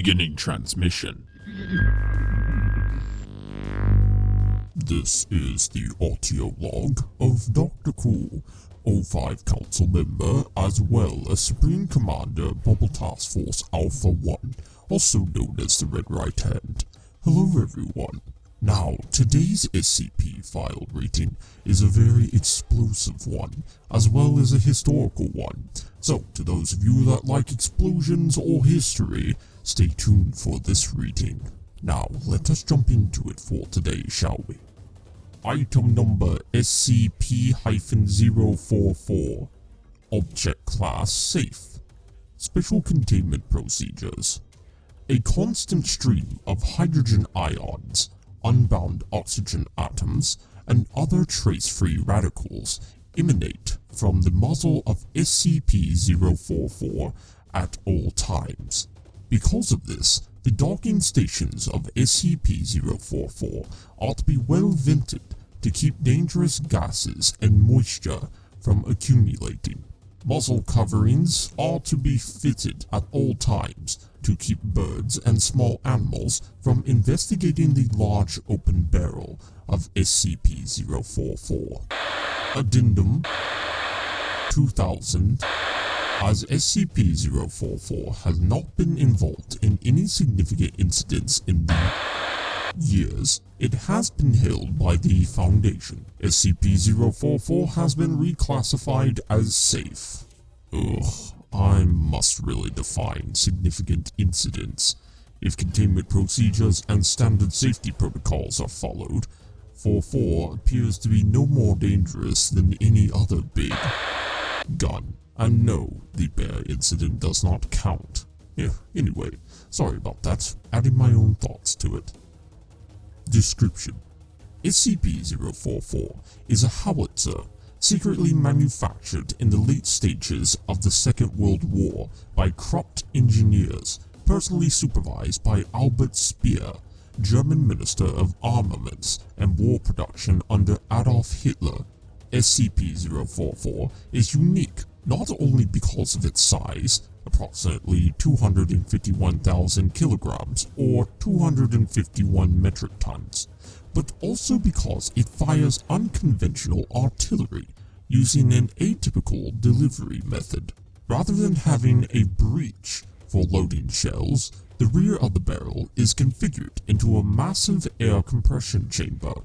Beginning transmission. This is the audio log of Dr. Cool, 05 Council member, as well as Supreme Commander Bubble Task Force Alpha 1, also known as the Red Right Hand. Hello everyone. Now, today's SCP file rating is a very explosive one, as well as a historical one. So, to those of you that like explosions or history, stay tuned for this reading. Now, let us jump into it for today, shall we? Item number SCP-044. Object Class Safe. Special Containment Procedures. A constant stream of hydrogen ions, unbound oxygen atoms, and other trace-free radicals emanate from the muzzle of SCP-044 at all times. Because of this, the docking stations of SCP-044 ought to be well vented to keep dangerous gases and moisture from accumulating. Muzzle coverings are to be fitted at all times to keep birds and small animals from investigating the large open barrel of SCP-044. Addendum 2000. As SCP-044 has not been involved in any significant incidents in the years it has been held by the Foundation, SCP-044 has been reclassified as safe. I must really define significant incidents. If containment procedures and standard safety protocols are followed, 44 appears to be no more dangerous than any other big gun. And no, the bear incident does not count. Anyway, sorry about that, adding my own thoughts to it. Description: SCP-044 is a howitzer secretly manufactured in the late stages of the Second World War by Krupp engineers, personally supervised by Albert Speer, German Minister of Armaments and War Production under Adolf Hitler. SCP-044 is unique not only because of its size, approximately 251,000 kilograms or 251 metric tons, but also because it fires unconventional artillery using an atypical delivery method. Rather than having a breech for loading shells, the rear of the barrel is configured into a massive air compression chamber.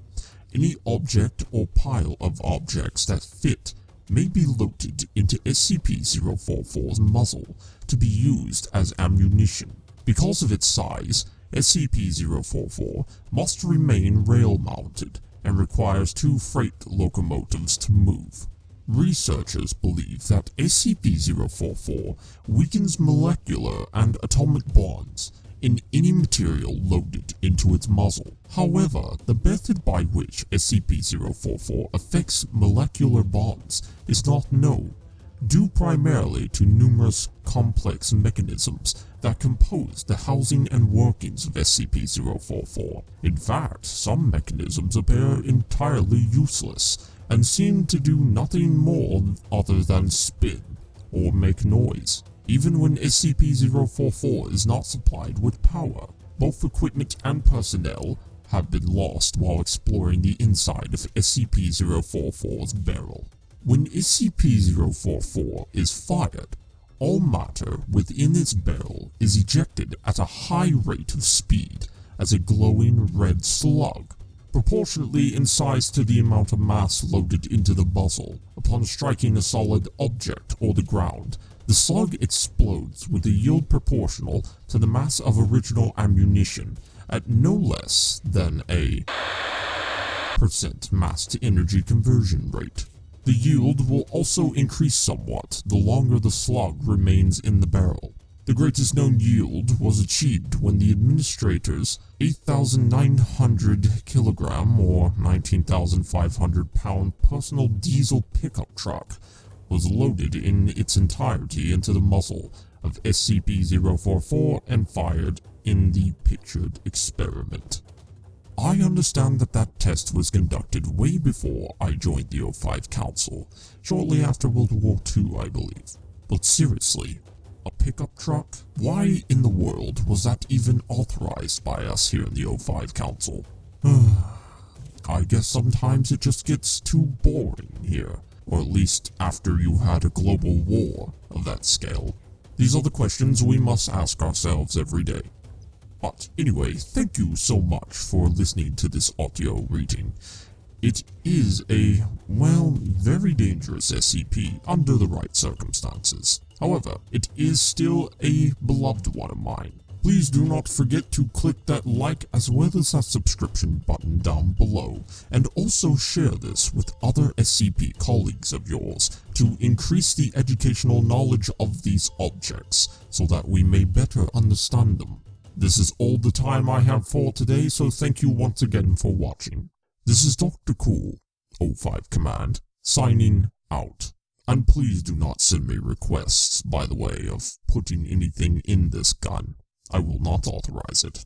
Any object or pile of objects that fit may be loaded into SCP-044's muzzle to be used as ammunition. Because of its size, SCP-044 must remain rail-mounted and requires 2 freight locomotives to move. Researchers believe that SCP-044 weakens molecular and atomic bonds in any material loaded into its muzzle. However, the method by which SCP-044 affects molecular bonds is not known, due primarily to numerous complex mechanisms that compose the housing and workings of SCP-044. In fact, some mechanisms appear entirely useless and seem to do nothing more other than spin or make noise. Even when SCP-044 is not supplied with power, both equipment and personnel have been lost while exploring the inside of SCP-044's barrel. When SCP-044 is fired, all matter within its barrel is ejected at a high rate of speed as a glowing red slug, proportionately in size to the amount of mass loaded into the muzzle. Upon striking a solid object or the ground, the slug explodes with a yield proportional to the mass of original ammunition at no less than a % mass-to-energy conversion rate. The yield will also increase somewhat the longer the slug remains in the barrel. The greatest known yield was achieved when the administrator's 8,900 kilogram or 19,500 pound personal diesel pickup truck was loaded in its entirety into the muzzle of SCP-044 and fired in the pictured experiment. I understand that test was conducted way before I joined the 05 Council, shortly after World War II, I believe. But seriously, A pickup truck? Why in the world was that even authorized by us here in the O5 Council? I guess sometimes it just gets too boring here, or at least after you had a global war of that scale. These are the questions we must ask ourselves every day. But anyway, thank you so much for listening to this audio reading. It is a, well, very dangerous SCP under the right circumstances. However, it is still a beloved one of mine. Please do not forget to click that like as well as that subscription button down below, and also share this with other SCP colleagues of yours to increase the educational knowledge of these objects so that we may better understand them. This is all the time I have for today, so thank you once again for watching. This is Dr. Cool, O5 Command, signing out. And please do not send me requests, by the way, of putting anything in this gun. I will not authorize it.